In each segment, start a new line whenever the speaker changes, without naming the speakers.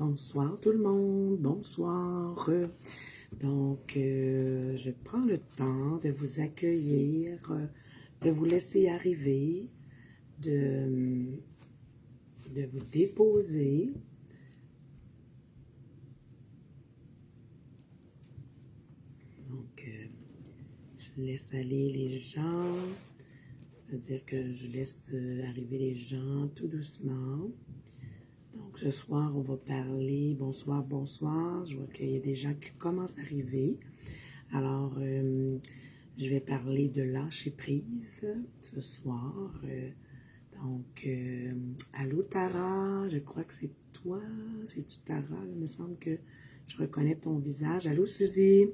Bonsoir tout le monde, bonsoir. Donc, je prends le temps de vous accueillir, de vous laisser arriver, de vous déposer. Donc, je laisse aller les gens, c'est-à-dire que je laisse arriver les gens tout doucement. Donc, ce soir, on va parler, bonsoir, bonsoir, je vois qu'il y a des gens qui commencent à arriver. Alors, je vais parler de lâcher prise ce soir. Donc, allô Tara, je crois que c'est toi, c'est-tu Tara? Il me semble que je reconnais ton visage. Allô Suzy,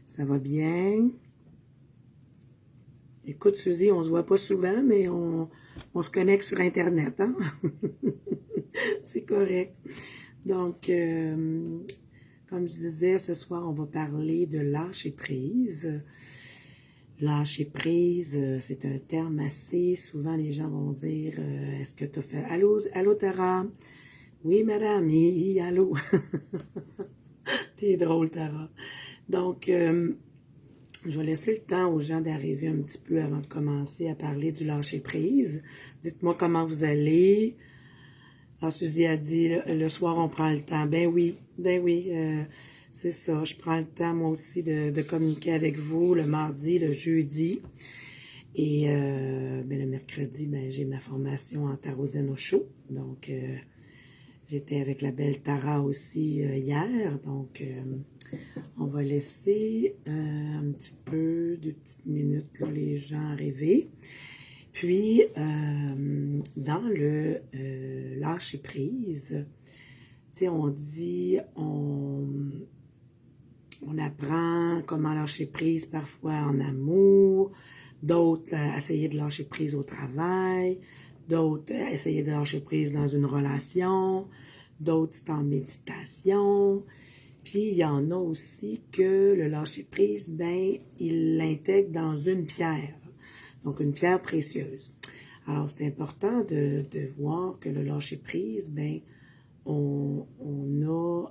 ça va bien? Écoute Suzy, on se voit pas souvent, mais on se connecte sur Internet, hein? C'est correct. Donc, comme je disais, ce soir, on va parler de lâcher prise. Lâcher prise, c'est un terme assez souvent, les gens vont dire, est-ce que tu as fait... Allô, allô Tara? Oui, madame, allô? T'es drôle, Tara. Donc, je vais laisser le temps aux gens d'arriver un petit peu avant de commencer à parler du lâcher prise. Dites-moi comment vous allez. Alors, Suzy a dit, le soir, on prend le temps. Ben oui, c'est ça. Je prends le temps, moi aussi, de communiquer avec vous le mardi, le jeudi. Et ben, le mercredi, ben, j'ai ma formation en tarot zen au chaud. Donc, j'étais avec la belle Tara aussi hier. Donc, on va laisser un petit peu, 2 petites minutes, là, les gens arriver. Puis, dans le lâcher prise, tu sais, on dit, on apprend comment lâcher prise parfois en amour, d'autres essayer de lâcher prise au travail, d'autres essayer de lâcher prise dans une relation, d'autres c'est en méditation. Puis, il y en a aussi que le lâcher prise, ben, il l'intègre dans une pierre. Donc, une pierre précieuse. Alors, c'est important de voir que le lâcher-prise, ben, on a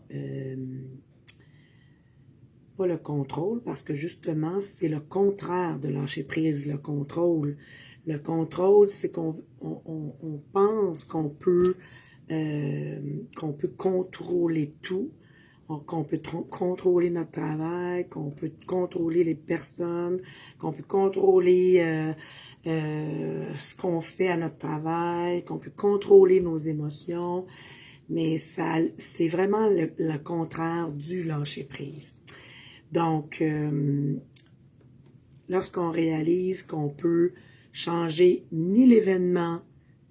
pas le contrôle, parce que justement, c'est le contraire de lâcher-prise, le contrôle. Le contrôle, c'est qu'on pense qu'on peut contrôler tout, qu'on peut contrôler notre travail, qu'on peut contrôler les personnes, qu'on peut contrôler ce qu'on fait à notre travail, qu'on peut contrôler nos émotions, mais ça, c'est vraiment le contraire du lâcher-prise. Donc, lorsqu'on réalise qu'on peut changer ni l'événement,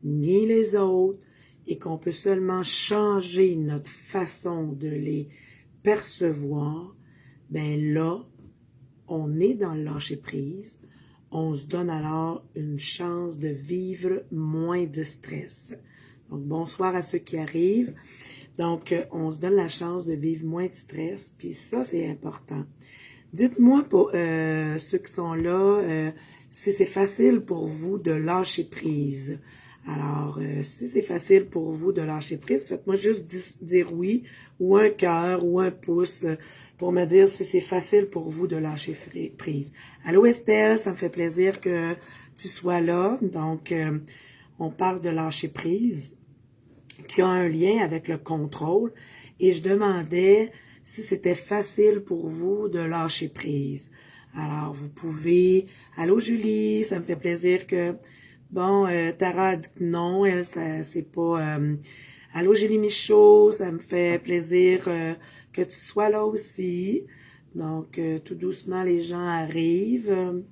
ni les autres, et qu'on peut seulement changer notre façon de les percevoir, ben là, on est dans le lâcher-prise, on se donne alors une chance de vivre moins de stress. Donc, bonsoir à ceux qui arrivent. Donc, on se donne la chance de vivre moins de stress, puis ça, c'est important. Dites-moi, pour ceux qui sont là, si c'est facile pour vous de lâcher prise. Alors, si c'est facile pour vous de lâcher prise, faites-moi juste dire oui, ou un cœur, ou un pouce, pour me dire si c'est facile pour vous de lâcher prise. Allô Estelle, ça me fait plaisir que tu sois là. Donc, on parle de lâcher prise, qui a un lien avec le contrôle. Et je demandais si c'était facile pour vous de lâcher prise. Alors, vous pouvez... Allô Julie, ça me fait plaisir que... Bon, Tara a dit que non, elle, c'est pas... Allô Julie Michaud, ça me fait plaisir que tu sois là aussi. Donc, tout doucement, les gens arrivent.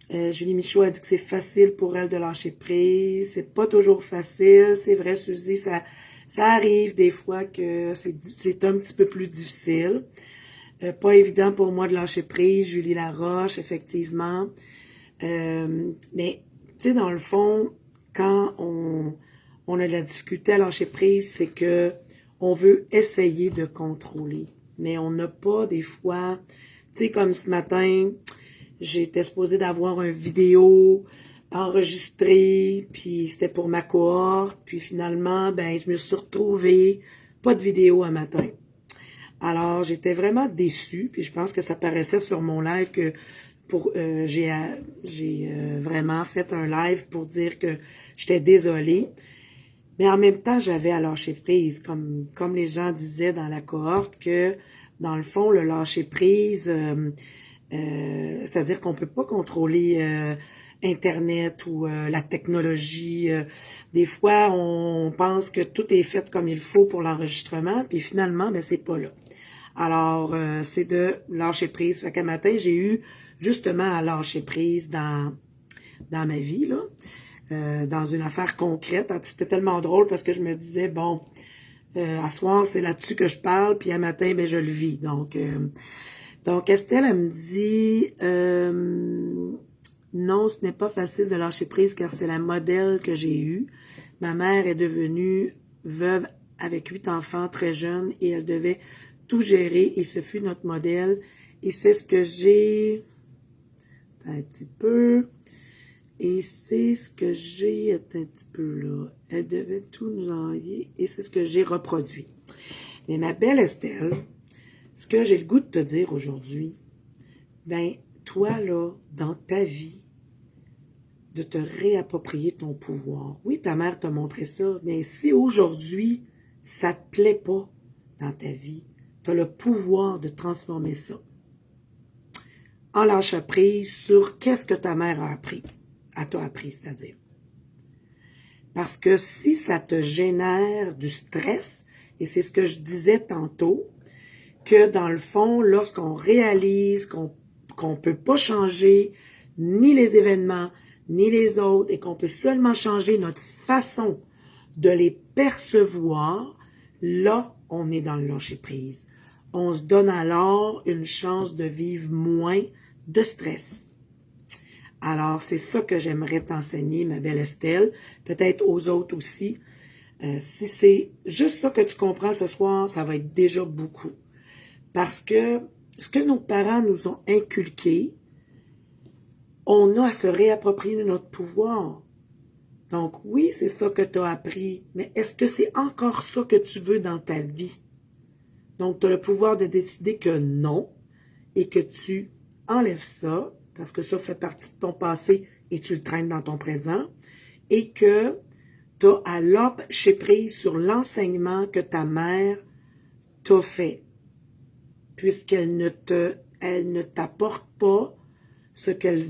Julie Michaud a dit que c'est facile pour elle de lâcher prise. C'est pas toujours facile. C'est vrai, Suzy, ça arrive des fois que c'est un petit peu plus difficile. Pas évident pour moi de lâcher prise. Julie Laroche, effectivement. Mais, tu sais, dans le fond, quand on a de la difficulté à lâcher prise, c'est que on veut essayer de contrôler. Mais on n'a pas des fois, tu sais, comme ce matin, j'étais supposée d'avoir une vidéo enregistré, puis c'était pour ma cohorte, puis finalement, ben, je me suis retrouvée, pas de vidéo un matin. Alors, j'étais vraiment déçue, puis je pense que ça paraissait sur mon live que j'ai vraiment fait un live pour dire que j'étais désolée. Mais en même temps, j'avais à lâcher prise, comme les gens disaient dans la cohorte, que dans le fond, le lâcher prise, c'est-à-dire qu'on peut pas contrôler Internet ou la technologie. Des fois, on pense que tout est fait comme il faut pour l'enregistrement, puis finalement, ben c'est pas là. Alors, c'est de lâcher prise. Fait qu'un matin, j'ai eu justement à lâcher prise dans ma vie, là, dans une affaire concrète. C'était tellement drôle parce que je me disais, bon, à soir, c'est là-dessus que je parle, puis un matin, ben je le vis. Donc Estelle, elle me dit, non, ce n'est pas facile de lâcher prise car c'est la modèle que j'ai eue. Ma mère est devenue veuve avec 8 enfants très jeune et elle devait tout gérer et ce fut notre modèle. Et c'est ce que j'ai... Un petit peu... Et c'est ce que j'ai... Attends un petit peu là. Elle devait tout nous envoyer et c'est ce que j'ai reproduit. Mais ma belle Estelle, ce que j'ai le goût de te dire aujourd'hui, ben toi là, dans ta vie, de te réapproprier ton pouvoir. Oui, ta mère t'a montré ça, mais si aujourd'hui, ça te plaît pas dans ta vie, tu as le pouvoir de transformer ça. En lâchant prise sur qu'est-ce que ta mère a appris. Elle t'a appris, c'est-à-dire. Parce que si ça te génère du stress, et c'est ce que je disais tantôt, que dans le fond, lorsqu'on réalise qu'on peut pas changer ni les événements, ni les autres, et qu'on peut seulement changer notre façon de les percevoir, là, on est dans le lâcher-prise. On se donne alors une chance de vivre moins de stress. Alors, c'est ça que j'aimerais t'enseigner, ma belle Estelle, peut-être aux autres aussi. Si c'est juste ça que tu comprends ce soir, ça va être déjà beaucoup. Parce que ce que nos parents nous ont inculqué, on a à se réapproprier notre pouvoir. Donc oui, c'est ça que tu as appris, mais est-ce que c'est encore ça que tu veux dans ta vie? Donc tu as le pouvoir de décider que non et que tu enlèves ça, parce que ça fait partie de ton passé et tu le traînes dans ton présent, et que tu as à lâcher prise sur l'enseignement que ta mère t'a fait, puisqu'elle ne t'apporte pas ce qu'elle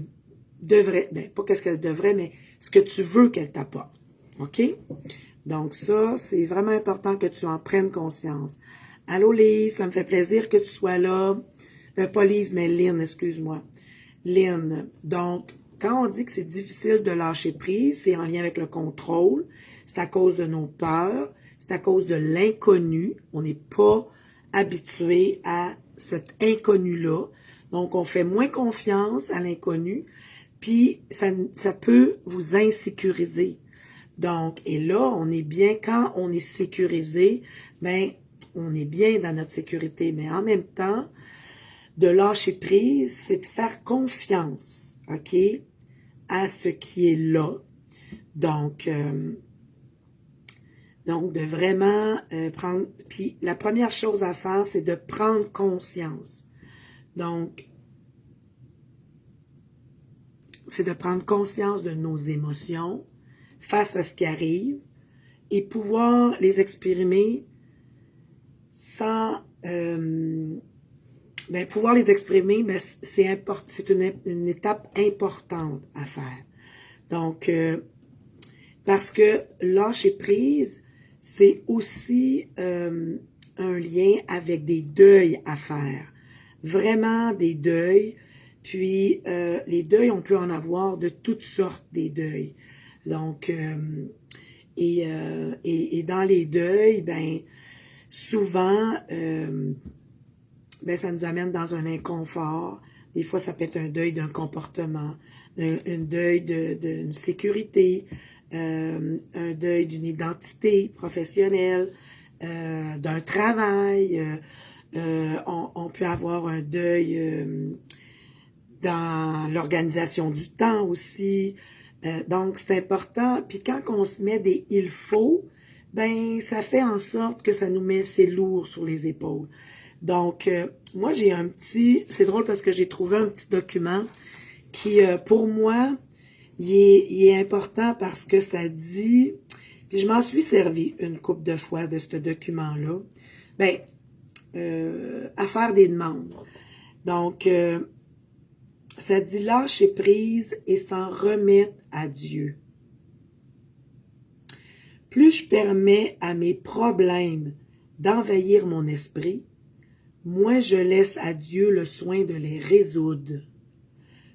devrait, ben pas qu'est-ce qu'elle devrait, mais ce que tu veux qu'elle t'apporte. OK? Donc ça, c'est vraiment important que tu en prennes conscience. Allô Lise, ça me fait plaisir que tu sois là. Pas Lise, mais Lynn, excuse-moi. Lynn, donc, quand on dit que c'est difficile de lâcher prise, c'est en lien avec le contrôle, c'est à cause de nos peurs, c'est à cause de l'inconnu. On n'est pas habitué à cet inconnu-là. Donc, on fait moins confiance à l'inconnu, puis ça peut vous insécuriser. Donc, et là, on est bien, quand on est sécurisé, ben, on est bien dans notre sécurité. Mais en même temps, de lâcher prise, c'est de faire confiance, OK, à ce qui est là. Donc de vraiment prendre... Puis la première chose à faire, c'est de prendre conscience. Donc, c'est de prendre conscience de nos émotions face à ce qui arrive et pouvoir les exprimer sans... pouvoir les exprimer, mais c'est une étape importante à faire. Donc, parce que lâcher prise, c'est aussi un lien avec des deuils à faire. Vraiment des deuils. Puis, les deuils, on peut en avoir de toutes sortes, des deuils. Donc, et dans les deuils, ben souvent, ça nous amène dans un inconfort. Des fois, ça peut être un deuil d'un comportement, un deuil d'une sécurité, un deuil d'une identité professionnelle, d'un travail. On peut avoir un deuil dans l'organisation du temps aussi. Donc, c'est important. Puis quand on se met des « il faut », ben ça fait en sorte que ça nous met, c'est lourd sur les épaules. Donc, moi, j'ai un petit... C'est drôle parce que j'ai trouvé un petit document qui, pour moi, il est important parce que ça dit... Puis je m'en suis servi une couple de fois de ce document-là. Ben, à faire des demandes. Donc, ça dit lâcher prise et s'en remettre à Dieu. Plus je permets à mes problèmes d'envahir mon esprit, moins je laisse à Dieu le soin de les résoudre.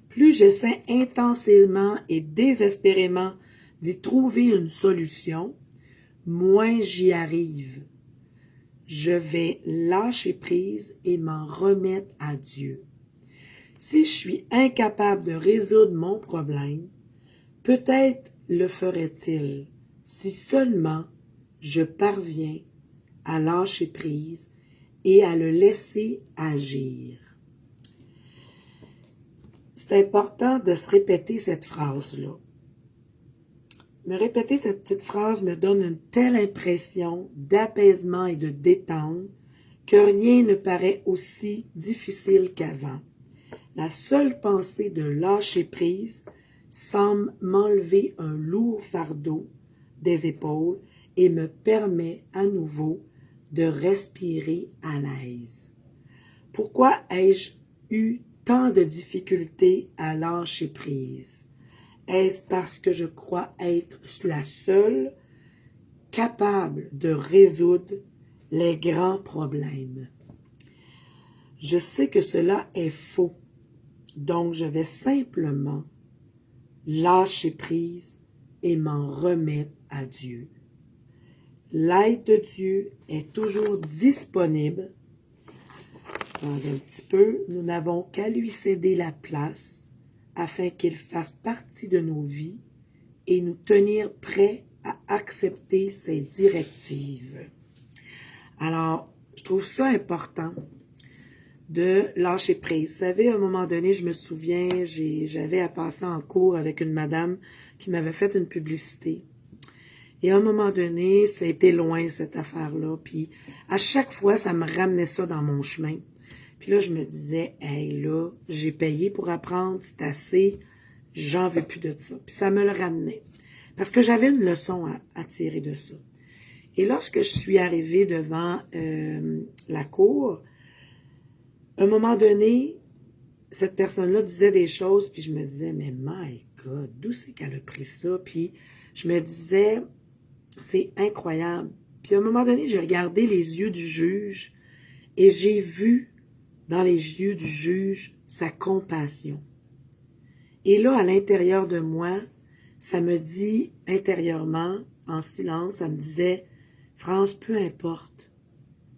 Plus j'essaie intensément et désespérément d'y trouver une solution, moins j'y arrive. Je vais lâcher prise et m'en remettre à Dieu. Si je suis incapable de résoudre mon problème, peut-être le ferait-il si seulement je parviens à lâcher prise et à le laisser agir. C'est important de se répéter cette phrase-là. Me répéter cette petite phrase me donne une telle impression d'apaisement et de détente que rien ne paraît aussi difficile qu'avant. La seule pensée de lâcher prise semble m'enlever un lourd fardeau des épaules et me permet à nouveau de respirer à l'aise. Pourquoi ai-je eu tant de difficultés à lâcher prise? Est-ce parce que je crois être la seule capable de résoudre les grands problèmes? Je sais que cela est faux, donc je vais simplement lâcher prise et m'en remettre à Dieu. L'aide de Dieu est toujours disponible. Attendez un petit peu, nous n'avons qu'à lui céder la place afin qu'il fasse partie de nos vies et nous tenir prêts à accepter ses directives. Alors, je trouve ça important de lâcher prise. Vous savez, à un moment donné, je me souviens, j'avais à passer en cours avec une madame qui m'avait fait une publicité. Et à un moment donné, ça a été loin, cette affaire-là. Puis à chaque fois, ça me ramenait ça dans mon chemin. Puis là, je me disais, hey, là, j'ai payé pour apprendre, c'est assez, j'en veux plus de ça. Puis ça me le ramenait. Parce que j'avais une leçon à tirer de ça. Et lorsque je suis arrivée devant la cour, à un moment donné, cette personne-là disait des choses, puis je me disais, mais my God, d'où c'est qu'elle a pris ça? Puis je me disais, c'est incroyable. Puis à un moment donné, j'ai regardé les yeux du juge et j'ai vu dans les yeux du juge sa compassion. Et là, à l'intérieur de moi, ça me dit intérieurement, en silence, ça me disait, France, peu importe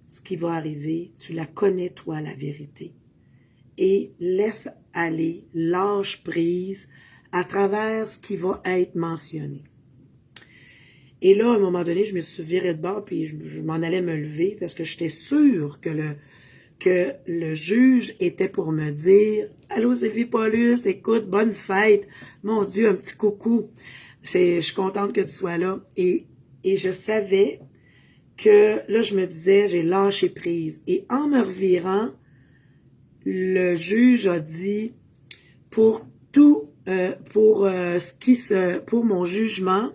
ce qui va arriver, tu la connais toi, la vérité. Et laisse aller, lâche prise à travers ce qui va être mentionné. Et là, à un moment donné, je me suis virée de bord, puis je m'en allais me lever, parce que j'étais sûre que le juge était pour me dire « Allô, Sylvie Paulus, écoute, bonne fête. Mon Dieu, un petit coucou. Je suis contente que tu sois là. » Et je savais que, là, je me disais, j'ai lâché prise. Et en me revirant, le juge a dit, pour mon jugement,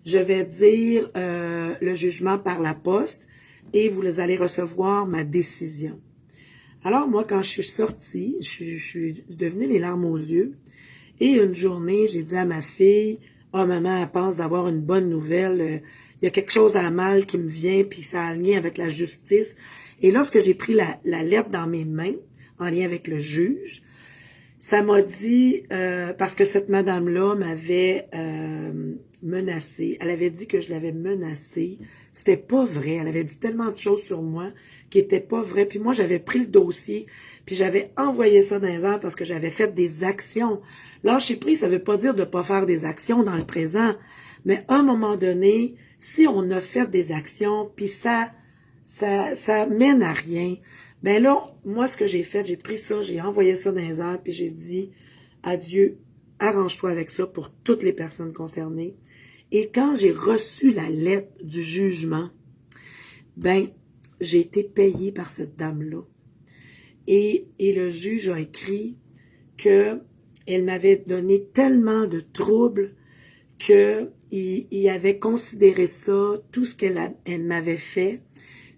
je vais dire le jugement par la poste et vous allez recevoir ma décision. Alors moi, quand je suis sortie, je suis devenue les larmes aux yeux et une journée, j'ai dit à ma fille, « Oh maman, elle pense d'avoir une bonne nouvelle, il y a quelque chose à mal qui me vient, puis ça a un lien avec la justice. » Et lorsque j'ai pris la lettre dans mes mains, en lien avec le juge, ça m'a dit, parce que cette madame-là m'avait menacée, elle avait dit que je l'avais menacée, c'était pas vrai, elle avait dit tellement de choses sur moi qui étaient pas vraies, puis moi j'avais pris le dossier, puis j'avais envoyé ça dans les airs parce que j'avais fait des actions. Lâcher prise, ça veut pas dire de pas faire des actions dans le présent, mais à un moment donné, si on a fait des actions, puis ça mène à rien, ben là, moi, ce que j'ai fait, j'ai pris ça, j'ai envoyé ça dans les airs, puis j'ai dit à Dieu, arrange-toi avec ça pour toutes les personnes concernées. Et quand j'ai reçu la lettre du jugement, ben, j'ai été payée par cette dame-là. Et le juge a écrit que elle m'avait donné tellement de troubles que il avait considéré ça, tout ce elle m'avait fait,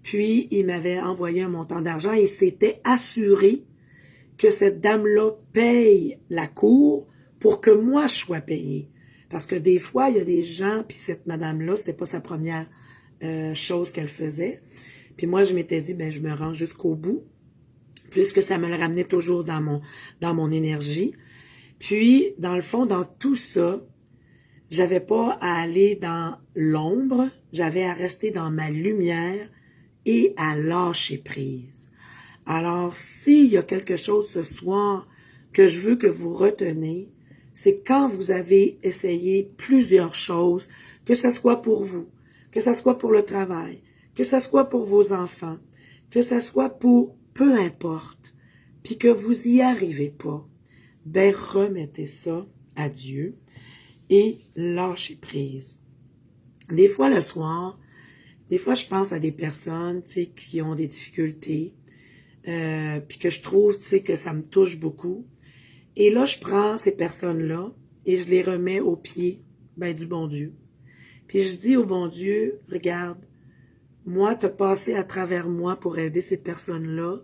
puis il m'avait envoyé un montant d'argent et s'était assuré que cette dame-là paye la cour pour que moi je sois payée. Parce que des fois, il y a des gens, puis cette madame-là, c'était pas sa première chose qu'elle faisait. Puis moi, je m'étais dit, ben je me rends jusqu'au bout, puisque ça me le ramenait toujours dans mon énergie. Puis, dans le fond, dans tout ça, j'avais pas à aller dans l'ombre, j'avais à rester dans ma lumière et à lâcher prise. Alors, s'il y a quelque chose ce soir que je veux que vous reteniez, c'est quand vous avez essayé plusieurs choses, que ce soit pour vous, que ce soit pour le travail, que ce soit pour vos enfants, que ce soit pour peu importe, puis que vous y arrivez pas, ben remettez ça à Dieu et lâchez prise. Des fois, le soir, des fois, je pense à des personnes, tu sais, qui ont des difficultés, puis que je trouve, tu sais, que ça me touche beaucoup. Et là, je prends ces personnes-là et je les remets aux pieds, ben, du bon Dieu. Puis je dis au bon Dieu, regarde, moi, t'as passé à travers moi pour aider ces personnes-là,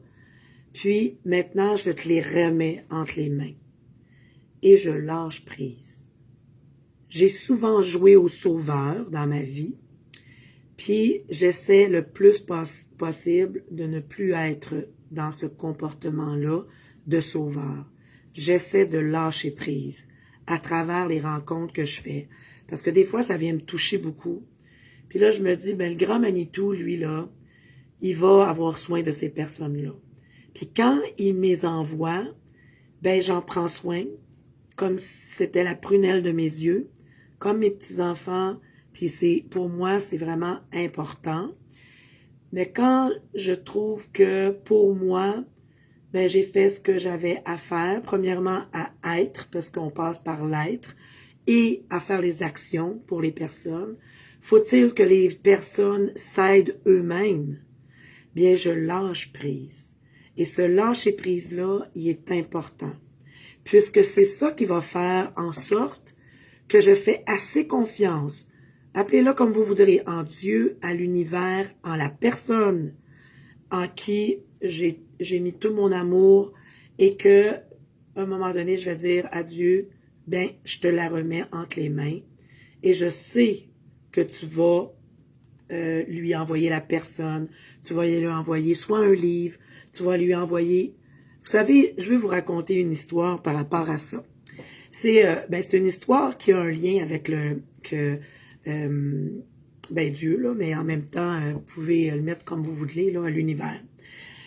puis maintenant, je te les remets entre les mains. Et je lâche prise. J'ai souvent joué au sauveur dans ma vie, puis j'essaie le plus possible de ne plus être dans ce comportement-là de sauveur. J'essaie de lâcher prise à travers les rencontres que je fais. Parce que des fois, ça vient me toucher beaucoup. Puis là, je me dis, ben le grand Manitou, lui, là, il va avoir soin de ces personnes-là. Puis quand il me les envoie, ben j'en prends soin, comme si c'était la prunelle de mes yeux, comme mes petits-enfants, puis pour moi, c'est vraiment important. Mais quand je trouve que pour moi, ben j'ai fait ce que j'avais à faire, premièrement à être, parce qu'on passe par l'être, et à faire les actions pour les personnes. Faut-il que les personnes s'aident eux-mêmes? Bien, je lâche prise. Et ce lâcher prise-là, il est important. Puisque c'est ça qui va faire en sorte que je fais assez confiance, appelez-le comme vous voudrez, en Dieu, à l'univers, en la personne en qui j'ai mis tout mon amour et que, à un moment donné, je vais dire à Dieu, ben, je te la remets entre les mains et je sais que tu vas lui envoyer la personne, tu vas lui envoyer soit un livre, tu vas lui envoyer... Vous savez, je vais vous raconter une histoire par rapport à ça. C'est une histoire qui a un lien avec Dieu, là, mais en même temps, vous pouvez le mettre comme vous voulez, là, à l'univers.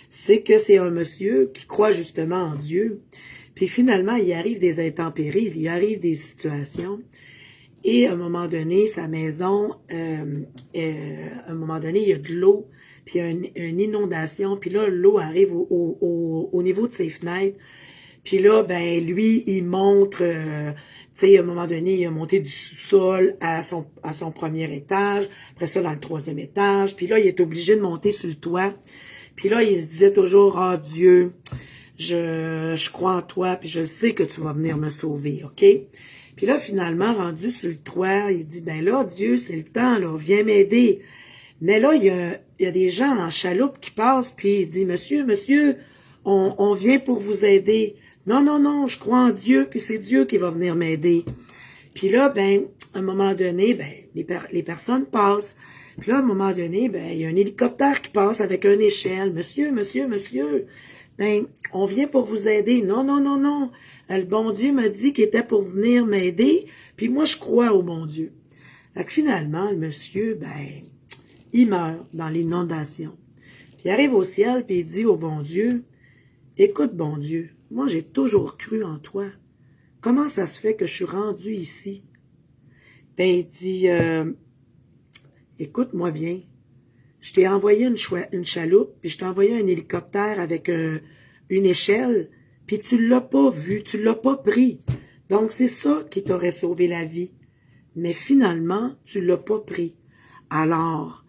C'est que c'est un monsieur qui croit justement en Dieu, puis finalement, il arrive des intempéries, il arrive des situations, et à un moment donné, sa maison, à un moment donné, il y a de l'eau, puis il y a une inondation, puis là, l'eau arrive au niveau de ses fenêtres, puis là, ben lui, il montre, tu sais, à un moment donné, il a monté du sous-sol à son premier étage, après ça, dans le troisième étage, puis là, il est obligé de monter sur le toit, puis là, il se disait toujours, « Ah, Dieu, je crois en toi, puis je sais que tu vas venir me sauver, OK? » Puis là, finalement, rendu sur le toit, il dit, « Ben là, Dieu, c'est le temps, là, viens m'aider. » Mais là, il y a des gens en chaloupe qui passent, puis il dit, « Monsieur, on vient pour vous aider. » Non, non, non, je crois en Dieu, puis c'est Dieu qui va venir m'aider. Puis là, ben, à un moment donné, ben, les personnes passent. Puis là, à un moment donné, ben, il y a un hélicoptère qui passe avec une échelle. Monsieur, ben, on vient pour vous aider. Non, non, non, non. Le bon Dieu m'a dit qu'il était pour venir m'aider, puis moi, je crois au bon Dieu. Fait que finalement, le monsieur, ben, il meurt dans l'inondation. Puis il arrive au ciel, puis il dit au bon Dieu, « Écoute, bon Dieu, moi, j'ai toujours cru en toi. Comment ça se fait que je suis rendu ici? » Ben, il dit, « Écoute-moi bien. Je t'ai envoyé une chaloupe, puis je t'ai envoyé un hélicoptère avec une échelle, puis tu l'as pas vu, tu l'as pas pris. Donc, c'est ça qui t'aurait sauvé la vie. Mais finalement, tu l'as pas pris. Alors,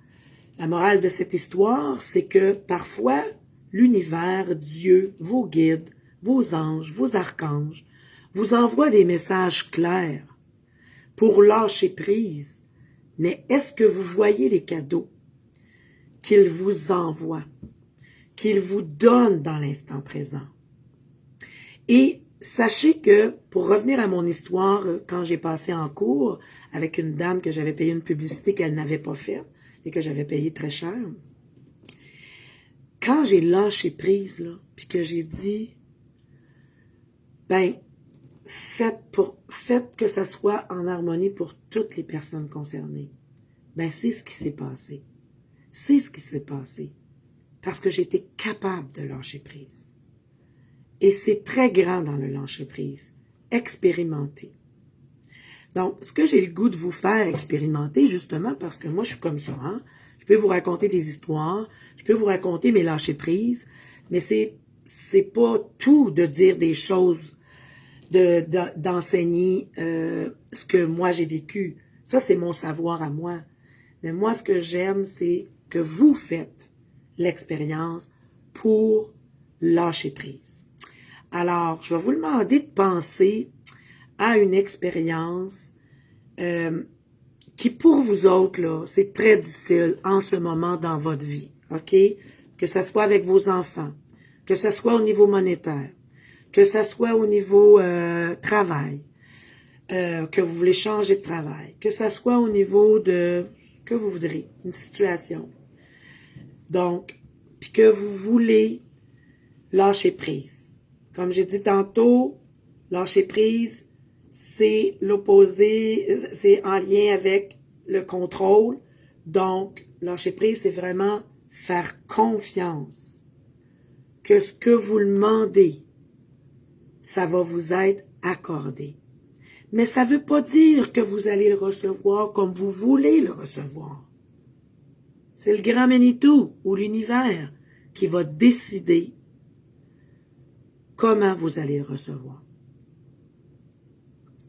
la morale de cette histoire, c'est que parfois, l'univers, Dieu, vos guides, vos anges, vos archanges, vous envoient des messages clairs pour lâcher prise. Mais est-ce que vous voyez les cadeaux qu'ils vous envoient, qu'ils vous donnent dans l'instant présent? Et sachez que, pour revenir à mon histoire, quand j'ai passé en cours avec une dame que j'avais payé une publicité qu'elle n'avait pas faite et que j'avais payé très cher, quand j'ai lâché prise, là, puis que j'ai dit, ben, faites que ça soit en harmonie pour toutes les personnes concernées. Ben, c'est ce qui s'est passé. C'est ce qui s'est passé. Parce que j'étais capable de lâcher prise. Et c'est très grand dans le lâcher-prise. Expérimenter. Donc, ce que j'ai le goût de vous faire expérimenter, justement, parce que moi, je suis comme ça, hein? Je peux vous raconter des histoires, je peux vous raconter mes lâcher-prises, mais c'est pas tout de dire des choses, d'enseigner ce que moi j'ai vécu. Ça, c'est mon savoir à moi. Mais moi, ce que j'aime, c'est que vous faites l'expérience pour lâcher prise. Alors, je vais vous demander de penser à une expérience qui, pour vous autres, là, c'est très difficile en ce moment dans votre vie, OK? Que ce soit avec vos enfants, que ce soit au niveau monétaire, que ce soit au niveau travail, que vous voulez changer de travail, que ce soit au niveau de que vous voudrez, une situation. Donc, puis que vous voulez lâcher prise. Comme j'ai dit tantôt, lâcher prise, c'est l'opposé, c'est en lien avec le contrôle. Donc, lâcher prise, c'est vraiment faire confiance que ce que vous demandez, ça va vous être accordé. Mais ça ne veut pas dire que vous allez le recevoir comme vous voulez le recevoir. C'est le grand Manitou ou l'univers qui va décider comment vous allez le recevoir.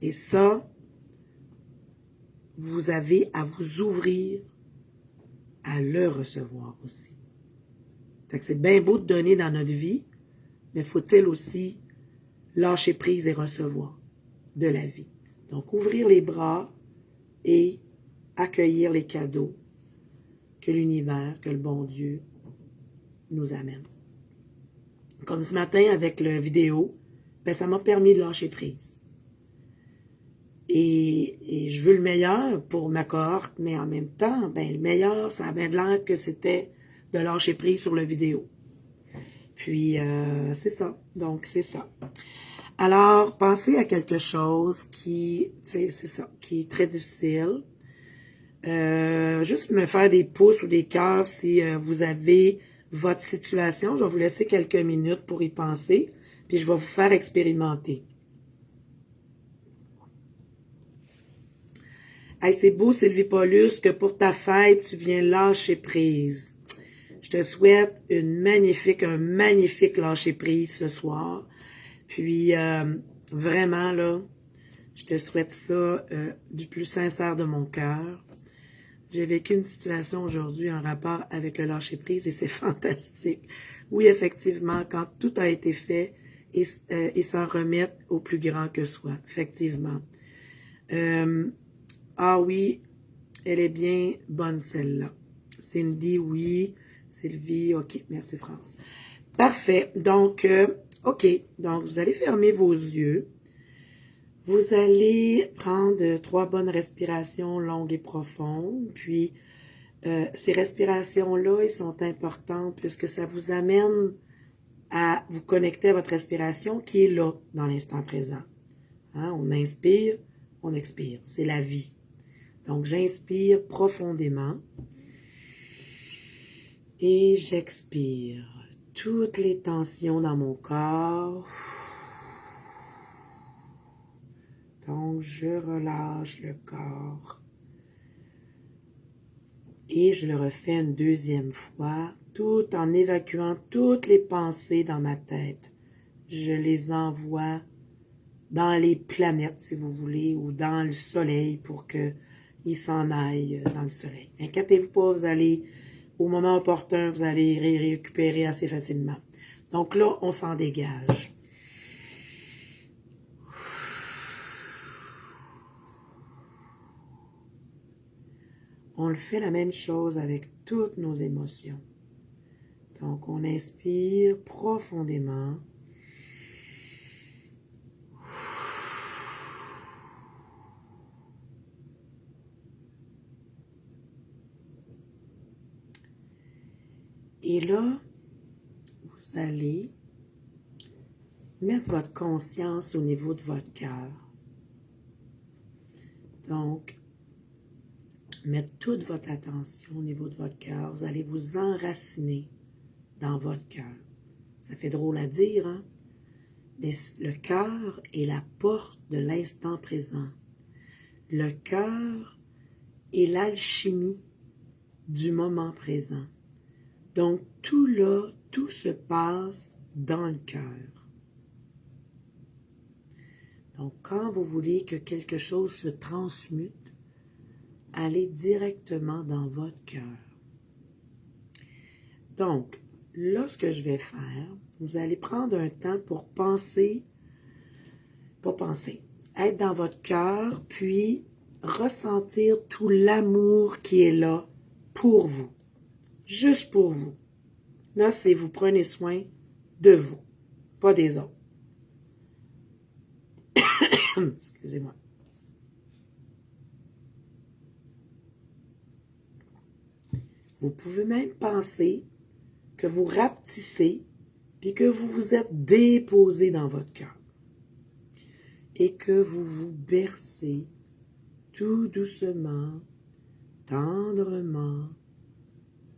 Et ça, vous avez à vous ouvrir à le recevoir aussi. Fait que c'est bien beau de donner dans notre vie, mais faut-il aussi lâcher prise et recevoir de la vie. Donc, ouvrir les bras et accueillir les cadeaux que l'univers, que le bon Dieu nous amène. Comme ce matin avec la vidéo, ben ça m'a permis de lâcher prise. Et je veux le meilleur pour ma cohorte, mais en même temps, ben le meilleur, ça a bien de l'air que c'était de lâcher prise sur la vidéo. Puis, c'est ça. Donc, c'est ça. Alors, pensez à quelque chose qui, tu sais, c'est ça, qui est très difficile. Juste me faire des pouces ou des cœurs si vous avez votre situation. Je vais vous laisser quelques minutes pour y penser, puis je vais vous faire expérimenter. Hey, c'est beau, Sylvie Paulus, que pour ta fête, tu viens lâcher prise. Je te souhaite un magnifique lâcher prise ce soir. Puis, vraiment, là, je te souhaite ça du plus sincère de mon cœur. J'ai vécu une situation aujourd'hui en rapport avec le lâcher-prise et c'est fantastique. Oui, effectivement, quand tout a été fait et s'en remettre au plus grand que soi, effectivement. Ah oui, elle est bien bonne celle-là. Cindy, oui. Sylvie, ok, merci France. Parfait, donc, ok, donc vous allez fermer vos yeux. Vous allez prendre 3 bonnes respirations longues et profondes, puis ces respirations-là, elles sont importantes puisque ça vous amène à vous connecter à votre respiration qui est là, dans l'instant présent. Hein? On inspire, on expire, c'est la vie. Donc j'inspire profondément et j'expire toutes les tensions dans mon corps. Donc, je relâche le corps. Et je le refais une deuxième fois, tout en évacuant toutes les pensées dans ma tête. Je les envoie dans les planètes, si vous voulez, ou dans le soleil pour qu'il s'en aille dans le soleil. Inquiétez-vous pas, vous allez, au moment opportun, vous allez récupérer assez facilement. Donc là, on s'en dégage. On le fait la même chose avec toutes nos émotions. Donc, on inspire profondément. Et là, vous allez mettre votre conscience au niveau de votre cœur. Donc, mettre toute votre attention au niveau de votre cœur. Vous allez vous enraciner dans votre cœur. Ça fait drôle à dire, hein? Mais le cœur est la porte de l'instant présent. Le cœur est l'alchimie du moment présent. Donc, tout là, tout se passe dans le cœur. Donc, quand vous voulez que quelque chose se transmute, allez directement dans votre cœur. Donc, là, ce que je vais faire, vous allez prendre un temps pour être dans votre cœur, puis ressentir tout l'amour qui est là pour vous, juste pour vous. Là, c'est vous prenez soin de vous, pas des autres. Excusez-moi. Vous pouvez même penser que vous rapetissez puis que vous vous êtes déposé dans votre cœur et que vous vous bercez tout doucement, tendrement,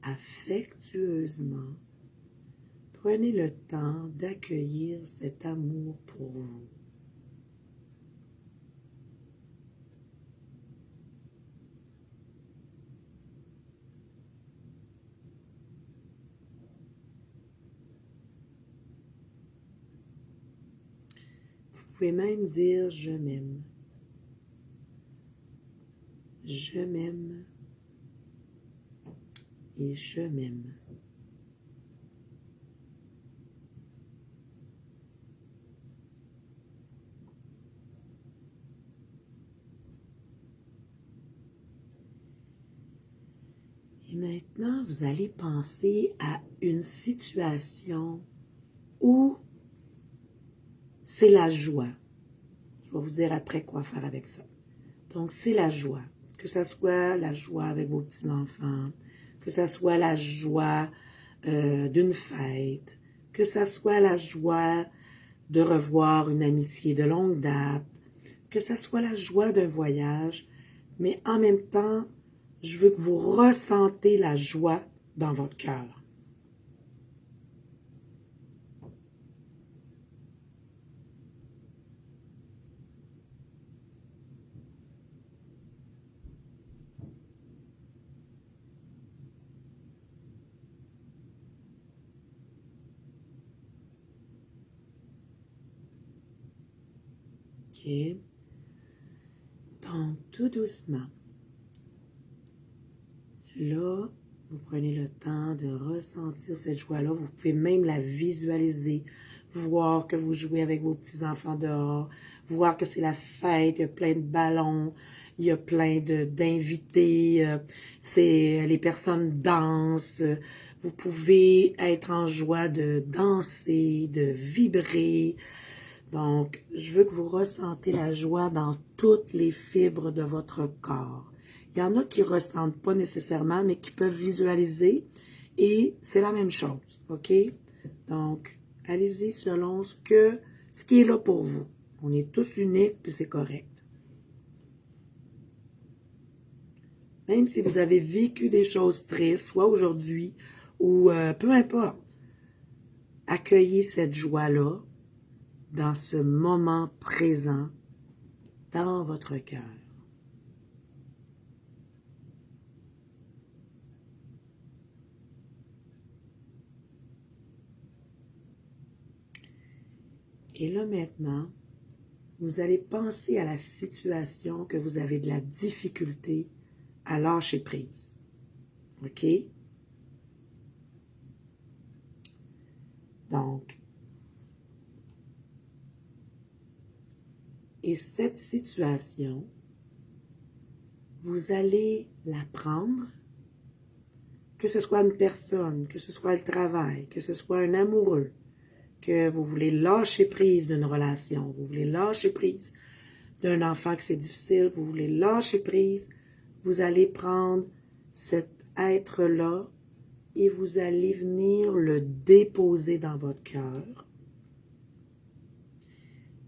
affectueusement. Prenez le temps d'accueillir cet amour pour vous. Vous pouvez même dire « je m'aime ». Je m'aime et je m'aime. Et maintenant, vous allez penser à une situation où c'est la joie. Je vais vous dire après quoi faire avec ça. Donc, c'est la joie. Que ce soit la joie avec vos petits-enfants, que ce soit la joie d'une fête, que ce soit la joie de revoir une amitié de longue date, que ce soit la joie d'un voyage, mais en même temps, je veux que vous ressentez la joie dans votre cœur. OK? Donc, tout doucement. Là, vous prenez le temps de ressentir cette joie-là. Vous pouvez même la visualiser, voir que vous jouez avec vos petits-enfants dehors, voir que c'est la fête, il y a plein de ballons, il y a plein d'invités, les personnes dansent. Vous pouvez être en joie de danser, de vibrer. Donc, je veux que vous ressentez la joie dans toutes les fibres de votre corps. Il y en a qui ne ressentent pas nécessairement, mais qui peuvent visualiser. Et c'est la même chose, OK? Donc, allez-y selon ce qui est là pour vous. On est tous uniques, puis c'est correct. Même si vous avez vécu des choses tristes, soit aujourd'hui, ou peu importe, accueillez cette joie-là dans ce moment présent, dans votre cœur. Et là maintenant, vous allez penser à la situation que vous avez de la difficulté à lâcher prise. OK? Donc, et cette situation, vous allez la prendre, que ce soit une personne, que ce soit le travail, que ce soit un amoureux, que vous voulez lâcher prise d'une relation, vous voulez lâcher prise d'un enfant que c'est difficile, vous voulez lâcher prise, vous allez prendre cet être-là et vous allez venir le déposer dans votre cœur.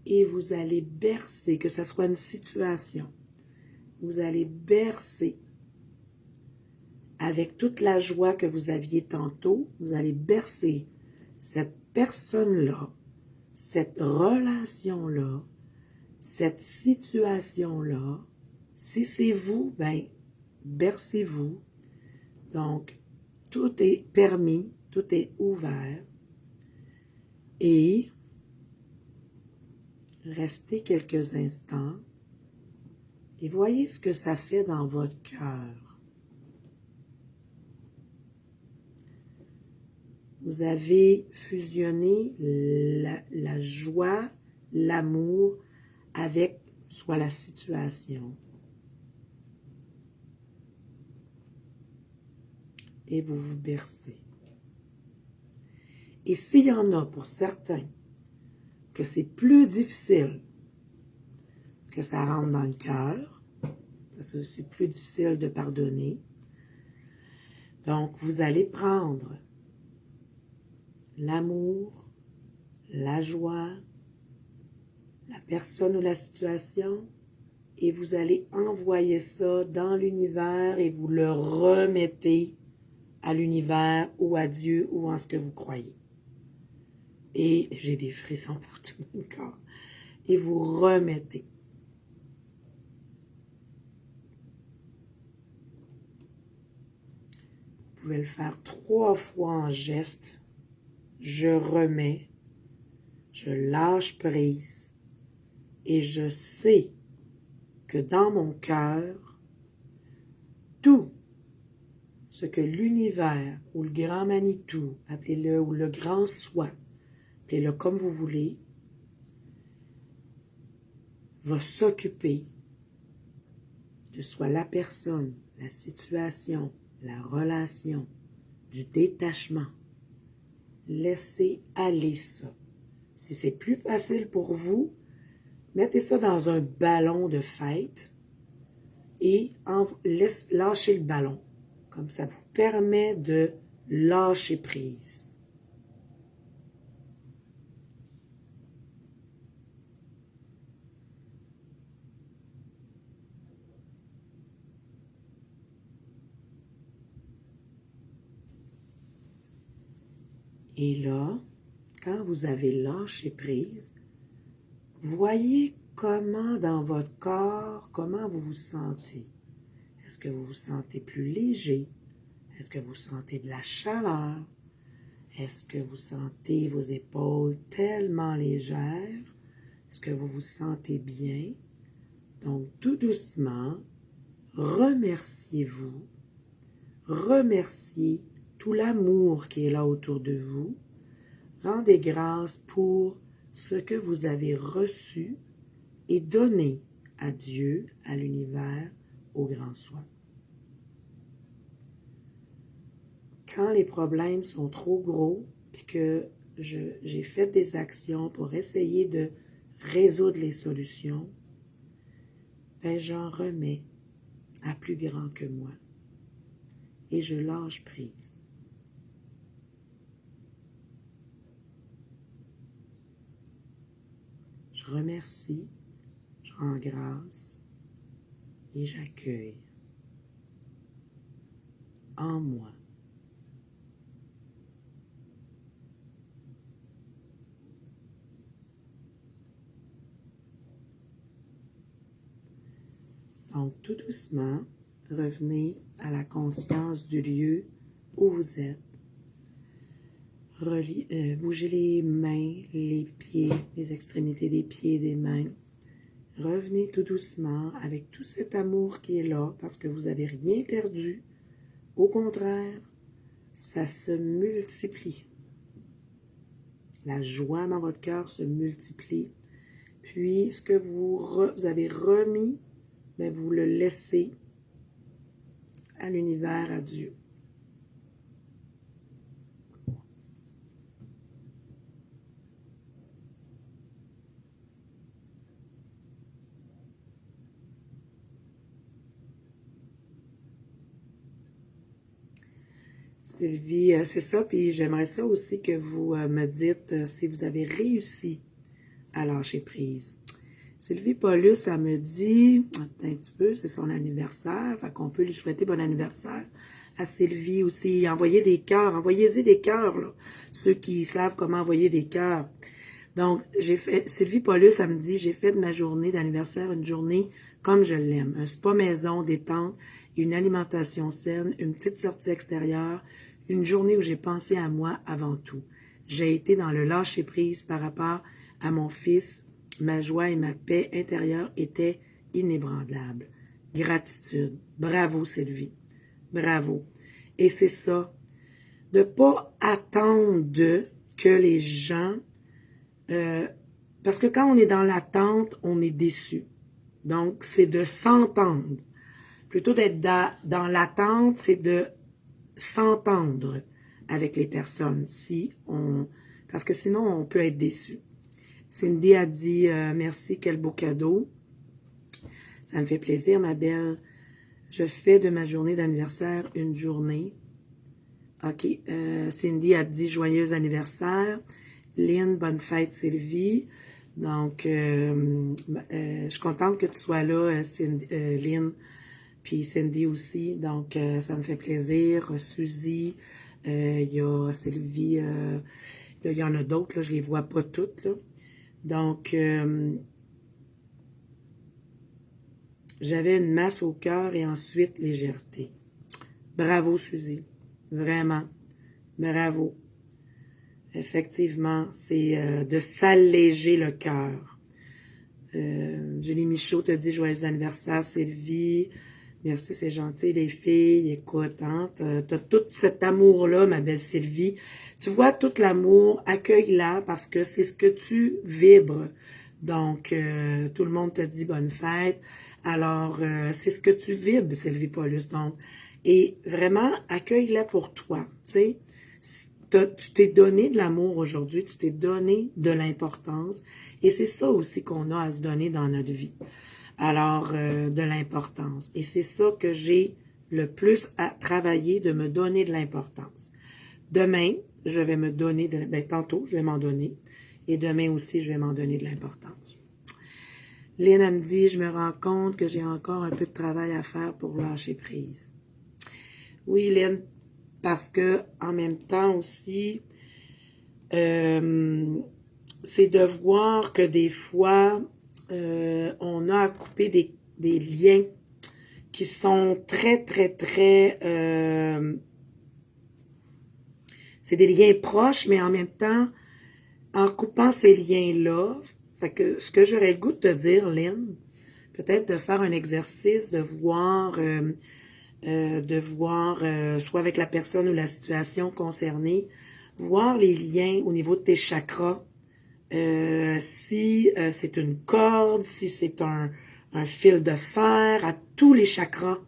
Et vous allez bercer, que ce soit une situation, vous allez bercer avec toute la joie que vous aviez tantôt, vous allez bercer cette personne-là, cette relation-là, cette situation-là. Si c'est vous, ben, bercez-vous. Donc, tout est permis, tout est ouvert. Et restez quelques instants et voyez ce que ça fait dans votre cœur. Vous avez fusionné la joie, l'amour avec soit la situation. Et vous vous bercez. Et s'il y en a pour certains que c'est plus difficile que ça rentre dans le cœur, parce que c'est plus difficile de pardonner, donc vous allez prendre l'amour, la joie, la personne ou la situation, et vous allez envoyer ça dans l'univers et vous le remettez à l'univers ou à Dieu ou en ce que vous croyez. Et j'ai des frissons pour tout mon corps. Et vous remettez. Vous pouvez le faire 3 fois en geste. Je remets, je lâche prise et je sais que dans mon cœur, tout ce que l'univers ou le grand Manitou, appelez-le, ou le grand soi, appelez-le comme vous voulez, va s'occuper de soit la personne, la situation, la relation, du détachement. Laissez aller ça. Si c'est plus facile pour vous, mettez ça dans un ballon de fête et lâchez le ballon. Comme ça vous permet de lâcher prise. Et là, quand vous avez lâché prise, voyez comment dans votre corps, comment vous vous sentez. Est-ce que vous vous sentez plus léger? Est-ce que vous sentez de la chaleur? Est-ce que vous sentez vos épaules tellement légères? Est-ce que vous vous sentez bien? Donc, tout doucement, remerciez-vous. Remerciez tout l'amour qui est là autour de vous. Rendez grâce pour ce que vous avez reçu et donné à Dieu, à l'univers, au grand soi. Quand les problèmes sont trop gros, puis que j'ai fait des actions pour essayer de résoudre les solutions, ben j'en remets à plus grand que moi et je lâche prise. Je remercie, je rends grâce et j'accueille en moi donc tout doucement, revenez à la conscience du lieu où vous êtes. Bougez les mains, les pieds, les extrémités des pieds et des mains. Revenez tout doucement avec tout cet amour qui est là parce que vous n'avez rien perdu. Au contraire, ça se multiplie. La joie dans votre cœur se multiplie. Puis, ce que vous avez remis, bien, vous le laissez à l'univers, à Dieu. Sylvie, c'est ça, puis j'aimerais ça aussi que vous me dites si vous avez réussi à lâcher prise. Sylvie Paulus, elle me dit, attends un petit peu, c'est son anniversaire, fait qu'on peut lui souhaiter bon anniversaire. À Sylvie aussi, envoyez des cœurs, envoyez-y des cœurs, là, ceux qui savent comment envoyer des cœurs. Donc, Sylvie Paulus, elle me dit, j'ai fait de ma journée d'anniversaire une journée comme je l'aime. Un spa maison, détente, une alimentation saine, une petite sortie extérieure, une journée où j'ai pensé à moi avant tout. J'ai été dans le lâcher-prise par rapport à mon fils. Ma joie et ma paix intérieure étaient inébranlables. Gratitude. Bravo, Sylvie. Bravo. Et c'est ça. De ne pas attendre que les gens... parce que quand on est dans l'attente, on est déçu. Donc, c'est de s'entendre. Plutôt d'être dans l'attente, c'est de s'entendre avec les personnes. Parce que sinon, on peut être déçu. Cindy a dit merci, quel beau cadeau. Ça me fait plaisir, ma belle. Je fais de ma journée d'anniversaire une journée. OK. Cindy a dit joyeux anniversaire. Lynn, bonne fête, Sylvie. Donc, je suis contente que tu sois là, Lynn. Puis Cindy aussi. Donc, ça me fait plaisir. Suzy, il y a Sylvie. Il y en a d'autres, là, je les vois pas toutes, là. Donc, j'avais une masse au cœur et ensuite légèreté. Bravo, Suzy. Vraiment. Bravo. Effectivement, c'est de s'alléger le cœur. Julie Michaud te dit joyeux anniversaire, Sylvie. Merci, c'est gentil, les filles. Écoute, hein, t'as tout cet amour-là, ma belle Sylvie. Tu vois, tout l'amour, accueille-la parce que c'est ce que tu vibres. Donc, tout le monde te dit bonne fête. Alors, c'est ce que tu vibres, Sylvie Paulus. Donc, et vraiment, accueille-la pour toi. Tu sais, tu t'es donné de l'amour aujourd'hui, tu t'es donné de l'importance. Et c'est ça aussi qu'on a à se donner dans notre vie. Alors, de l'importance. Et c'est ça que j'ai le plus à travailler, de me donner de l'importance. Demain, je vais me donner, tantôt, je vais m'en donner. Et demain aussi, je vais m'en donner de l'importance. Lynn, elle me dit, je me rends compte que j'ai encore un peu de travail à faire pour lâcher prise. Oui, Lynn, parce que en même temps aussi, c'est de voir que des fois, on a à couper des liens qui sont très, très, très... c'est des liens proches, mais en même temps, en coupant ces liens-là, fait que ce que j'aurais le goût de te dire, Lynn, peut-être de faire un exercice, de voir, soit avec la personne ou la situation concernée, voir les liens au niveau de tes chakras, si c'est une corde, si c'est un fil de fer, à tous les chakras.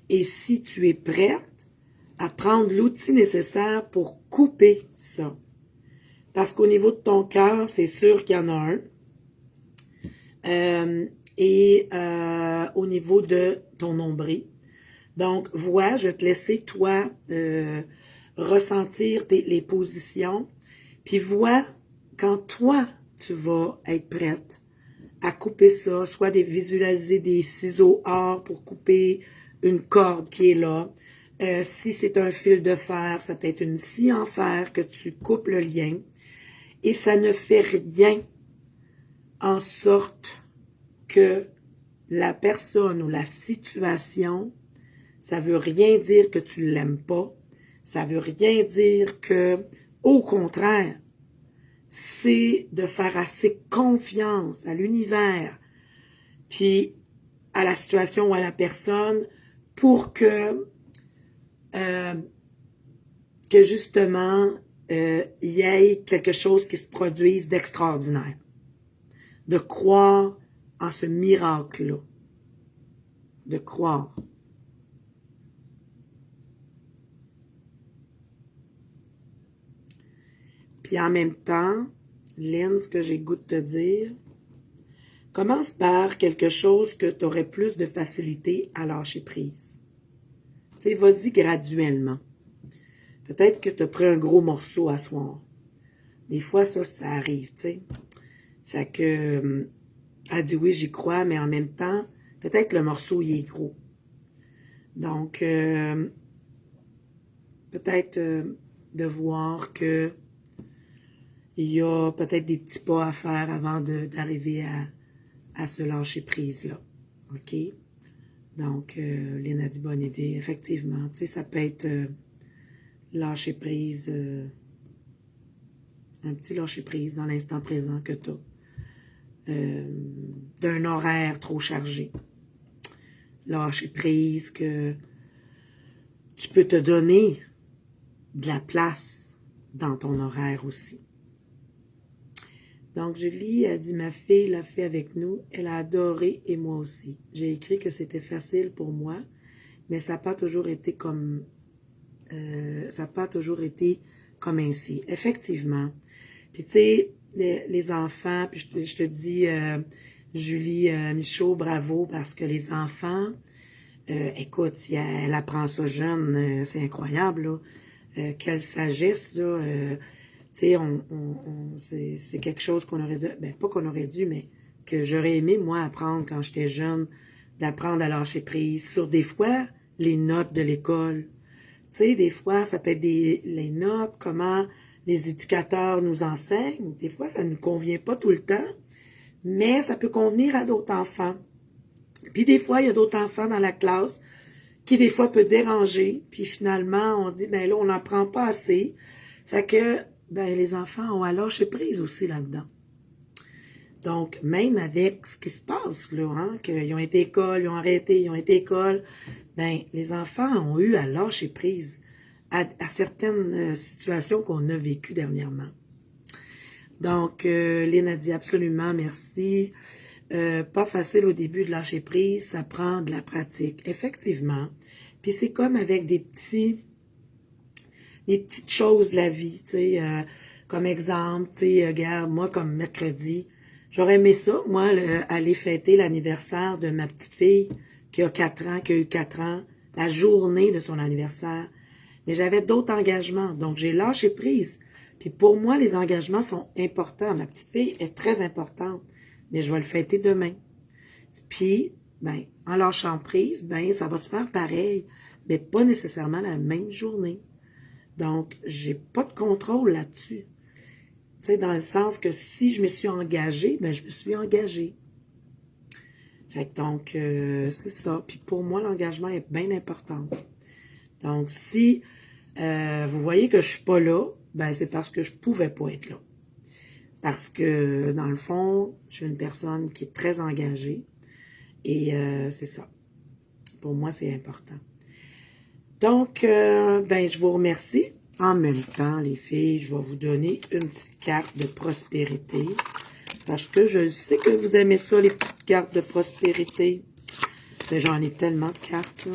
Et si tu es prête à prendre l'outil nécessaire pour couper ça. Parce qu'au niveau de ton cœur, c'est sûr qu'il y en a un. Au niveau de ton nombril. Donc, vois, je vais te laisser, toi, ressentir les positions. Puis vois, quand toi, tu vas être prête à couper ça, soit visualiser des ciseaux or pour couper une corde qui est là. Si c'est un fil de fer, ça peut être une scie en fer que tu coupes le lien. Et ça ne fait rien en sorte que la personne ou la situation, ça veut rien dire que tu l'aimes pas. Ça veut rien dire que, au contraire, c'est de faire assez confiance à l'univers puis à la situation ou à la personne pour que justement, il y ait quelque chose qui se produise d'extraordinaire. De croire en ce miracle-là. De croire. Puis en même temps, Lynn, ce que j'ai goût de te dire, commence par quelque chose que tu aurais plus de facilité à lâcher prise. Tu sais, vas-y graduellement. Peut-être que tu as pris un gros morceau à soir. Des fois, ça arrive, tu sais. Fait que, elle dit oui, j'y crois, mais en même temps, peut-être que le morceau, il est gros. Donc, peut-être de voir que il y a peut-être des petits pas à faire avant d'arriver à se lâcher prise, là. OK? Donc, Lynn a dit bonne idée. Effectivement, tu sais, ça peut être lâcher prise, un petit lâcher prise dans l'instant présent que tu as. D'un horaire trop chargé. Lâcher prise que tu peux te donner de la place dans ton horaire aussi. Donc, Julie a dit, ma fille l'a fait avec nous, elle a adoré et moi aussi. J'ai écrit que c'était facile pour moi, mais ça n'a pas toujours été comme ainsi. Effectivement. Puis tu sais, les enfants, puis je te dis, Julie Michaud, bravo, parce que les enfants, écoute, si elle apprend ça jeune, c'est incroyable, là. Quelle sagesse, là. Tu sais, c'est quelque chose qu'on aurait dû, ben pas qu'on aurait dû, mais que j'aurais aimé, moi, apprendre quand j'étais jeune, d'apprendre à lâcher prise sur des fois les notes de l'école. Tu sais, des fois, ça peut être les notes, comment les éducateurs nous enseignent. Des fois, ça ne nous convient pas tout le temps, mais ça peut convenir à d'autres enfants. Puis des fois, il y a d'autres enfants dans la classe qui, des fois, peut déranger. Puis finalement, on dit, ben là, on n'en prend pas assez. Fait que, ben les enfants ont à lâcher prise aussi là-dedans. Donc, même avec ce qui se passe, là, hein, qu'ils ont été école, ils ont arrêté, ils ont été école, ben les enfants ont eu à lâcher prise à certaines situations qu'on a vécues dernièrement. Donc, Lynn a dit absolument merci. Pas facile au début de lâcher prise, ça prend de la pratique, effectivement. Puis c'est comme avec des petites choses de la vie, tu sais, comme exemple, tu sais, regarde, moi, comme mercredi, j'aurais aimé ça, moi, aller fêter l'anniversaire de ma petite fille qui a 4 ans, qui a eu 4 ans, la journée de son anniversaire. Mais j'avais d'autres engagements, donc j'ai lâché prise. Puis pour moi, les engagements sont importants. Ma petite fille est très importante, mais je vais le fêter demain. Puis, ben, en lâchant prise, ben, ça va se faire pareil, mais pas nécessairement la même journée. Donc, j'ai pas de contrôle là-dessus. Tu sais, dans le sens que si je me suis engagée, ben je me suis engagée. Fait que donc, c'est ça. Puis pour moi, l'engagement est bien important. Donc, si vous voyez que je suis pas là, ben c'est parce que je pouvais pas être là. Parce que, dans le fond, je suis une personne qui est très engagée. Et c'est ça. Pour moi, c'est important. Donc, ben, je vous remercie. En même temps, les filles, je vais vous donner une petite carte de prospérité. Parce que je sais que vous aimez ça, les petites cartes de prospérité. Ben, j'en ai tellement de cartes, là.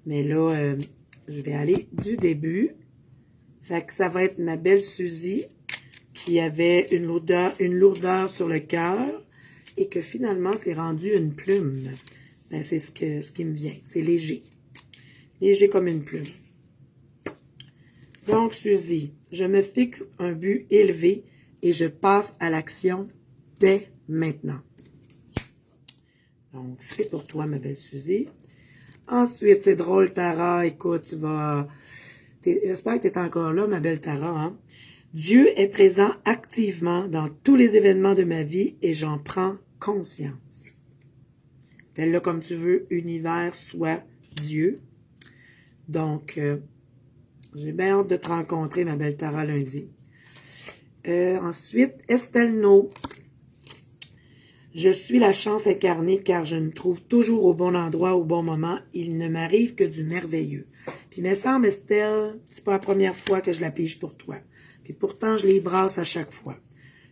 Mais là, je vais aller du début. Fait que ça va être ma belle Suzy qui avait une lourdeur sur le cœur et que finalement, c'est rendu une plume. Ben, c'est ce qui me vient. C'est léger. Léger comme une plume. Donc, Suzy, je me fixe un but élevé et je passe à l'action dès maintenant. Donc, c'est pour toi, ma belle Suzy. Ensuite, c'est drôle, Tara. Écoute, j'espère que tu es encore là, ma belle Tara. Hein? Dieu est présent activement dans tous les événements de ma vie et j'en prends conscience. Appelle-le comme tu veux, univers, soit Dieu. Donc, j'ai bien hâte de te rencontrer, ma belle Tara, lundi. Ensuite, Estelle No. Je suis la chance incarnée car je me trouve toujours au bon endroit au bon moment. Il ne m'arrive que du merveilleux. Puis, il me semble, Estelle, c'est pas la première fois que je la pige pour toi. Puis pourtant, je les brasse à chaque fois.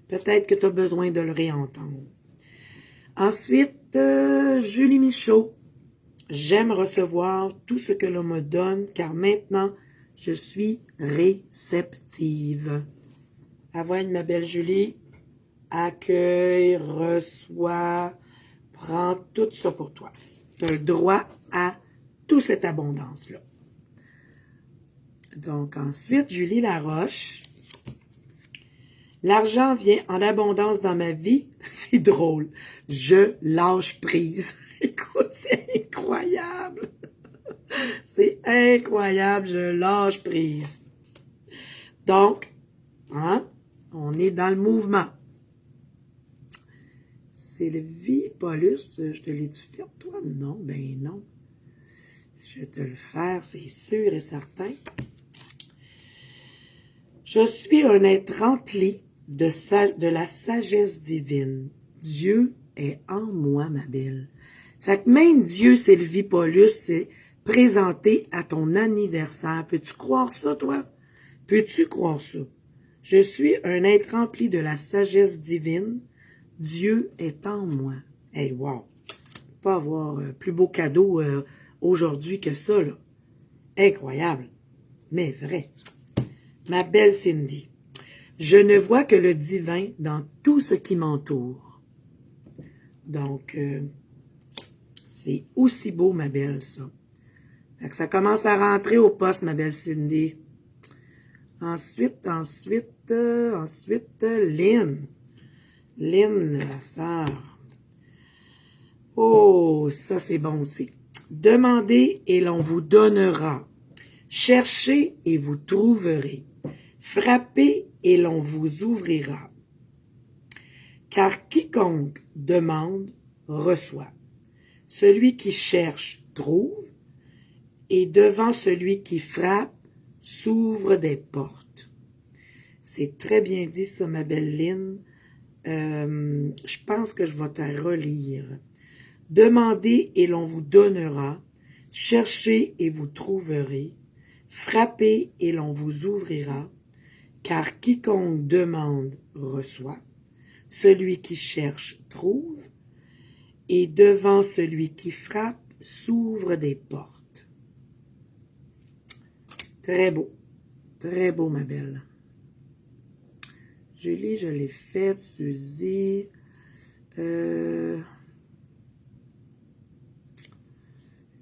Peut-être que tu as besoin de le réentendre. Ensuite, Julie Michaud. J'aime recevoir tout ce que l'on me donne car maintenant, je suis réceptive. Avoine, ma belle Julie. Accueille, reçois, prends tout ça pour toi. Tu as le droit à toute cette abondance-là. Donc ensuite, Julie Laroche. L'argent vient en abondance dans ma vie. C'est drôle. Je lâche prise. Écoute, c'est incroyable. C'est incroyable. Je lâche prise. Donc, hein, on est dans le mouvement. Sylvie Paulus, je te l'ai-tu fait, toi? Non, ben non. Je vais te le faire, c'est sûr et certain. Je suis un être rempli de la sagesse divine. Dieu est en moi, ma belle. Fait que même Dieu, Sylvie Paulus, s'est présenté à ton anniversaire. Peux-tu croire ça, toi? Peux-tu croire ça? Je suis un être rempli de la sagesse divine. Dieu est en moi. Hey, wow! Pas avoir plus beau cadeau aujourd'hui que ça, là. Incroyable, mais vrai. Ma belle Cindy, je ne vois que le divin dans tout ce qui m'entoure. Donc, c'est aussi beau, ma belle, ça. Fait que ça commence à rentrer au poste, ma belle Cindy. Ensuite, Lynn. Lynn, la sœur. Oh, ça c'est bon aussi. Demandez et l'on vous donnera. Cherchez et vous trouverez. Frappez et l'on vous ouvrira. Car quiconque demande, reçoit. Celui qui cherche, trouve. Et devant celui qui frappe, s'ouvrent des portes. C'est très bien dit ça, ma belle Lynn. Je pense que je vais te relire. Demandez et l'on vous donnera. Cherchez et vous trouverez. Frappez et l'on vous ouvrira. Car quiconque demande reçoit. Celui qui cherche trouve. Et devant celui qui frappe s'ouvrent des portes. Très beau, ma belle. Julie, je l'ai faite. Suzy.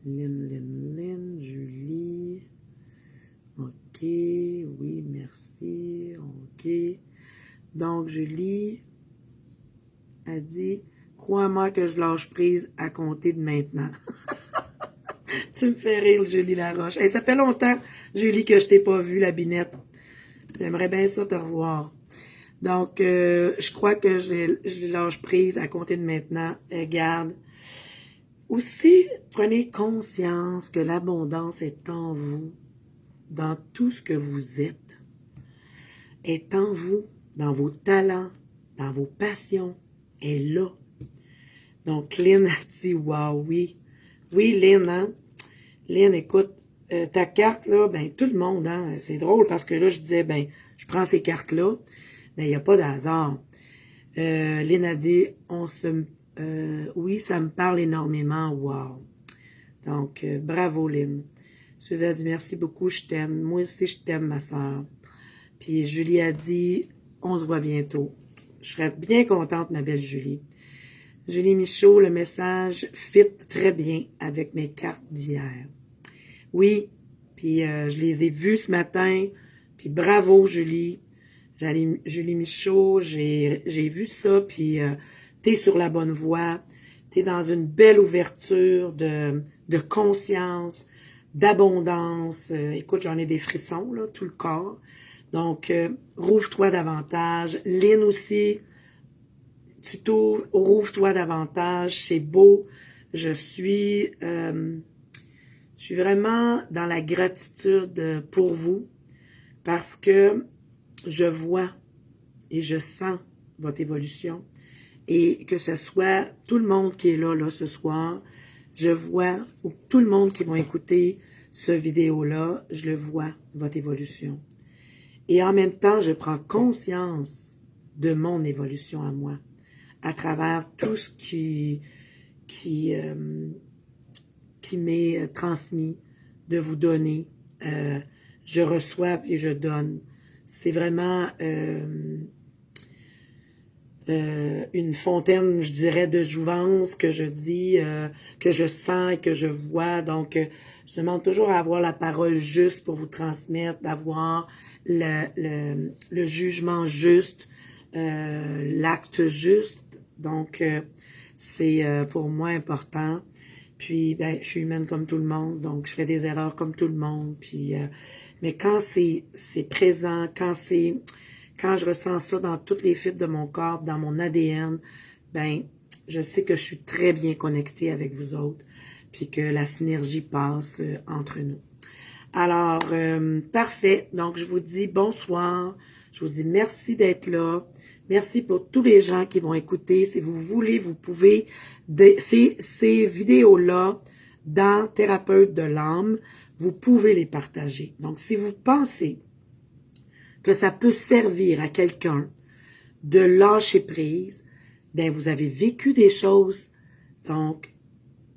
Lynn, Julie. OK, oui, merci. OK. Donc, Julie a dit, crois-moi que je lâche prise à compter de maintenant. Tu me fais rire, Julie Laroche. Hey, ça fait longtemps, Julie, que je t'ai pas vue, la binette. J'aimerais bien ça te revoir. Donc, je crois que je lâche prise à compter de maintenant. Garde. Aussi, prenez conscience que l'abondance est en vous, dans tout ce que vous êtes, est en vous, dans vos talents, dans vos passions, est là. Donc, Lynn a dit, wow, oui. Oui, Lynn, hein? Lynn, écoute, ta carte, là, ben, tout le monde, hein? C'est drôle parce que là, je disais, ben, je prends ces cartes-là, mais il n'y a pas de hasard. Lynn a dit, oui, ça me parle énormément, wow. Donc, bravo, Lynn. Suzy a dit, merci beaucoup, je t'aime. Moi aussi, je t'aime, ma soeur. Puis Julie a dit, on se voit bientôt. Je serais bien contente, ma belle Julie. Julie Michaud, le message fit très bien avec mes cartes d'hier. Oui, puis je les ai vues ce matin, puis bravo, Julie. Julie Michaud, j'ai vu ça, puis t'es sur la bonne voie. T'es dans une belle ouverture de conscience, d'abondance. Écoute, j'en ai des frissons, là, tout le corps. Donc, rouvre-toi davantage. Lynn aussi, tu t'ouvres, rouvre-toi davantage. C'est beau. Je suis vraiment dans la gratitude pour vous parce que je vois et je sens votre évolution. et que ce soit tout le monde qui est là ce soir, je vois, ou tout le monde qui va écouter ce vidéo-là, je le vois, votre évolution. Et en même temps, je prends conscience de mon évolution à moi, à travers tout ce qui m'est transmis, de vous donner. Je reçois et je donne. C'est vraiment une fontaine, je dirais, de jouvence que je dis, que je sens et que je vois. Donc, je demande toujours à avoir la parole juste pour vous transmettre, d'avoir le jugement juste, l'acte juste. Donc, c'est pour moi important. Puis, ben, je suis humaine comme tout le monde, donc je fais des erreurs comme tout le monde. Puis, mais quand c'est présent, quand je ressens ça dans toutes les fibres de mon corps, dans mon ADN, ben, je sais que je suis très bien connectée avec vous autres, puis que la synergie passe entre nous. Alors, parfait. Donc, je vous dis bonsoir. Je vous dis merci d'être là. Merci pour tous les gens qui vont écouter. Si vous voulez, vous pouvez, ces vidéos-là, dans Thérapeute de l'âme, vous pouvez les partager. Donc, si vous pensez que ça peut servir à quelqu'un de lâcher prise, ben vous avez vécu des choses, donc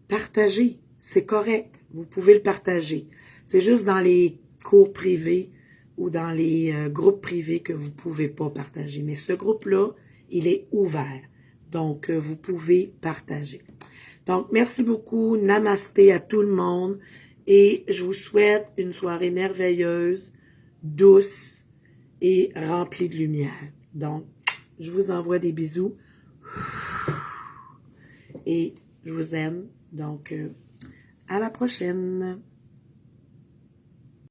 partagez, c'est correct, vous pouvez le partager. C'est juste dans les cours privés ou dans les groupes privés que vous pouvez pas partager. Mais ce groupe-là, il est ouvert, donc vous pouvez partager. Donc, merci beaucoup, namasté à tout le monde, et je vous souhaite une soirée merveilleuse, douce, et rempli de lumière. Donc, je vous envoie des bisous et je vous aime. Donc, à la prochaine.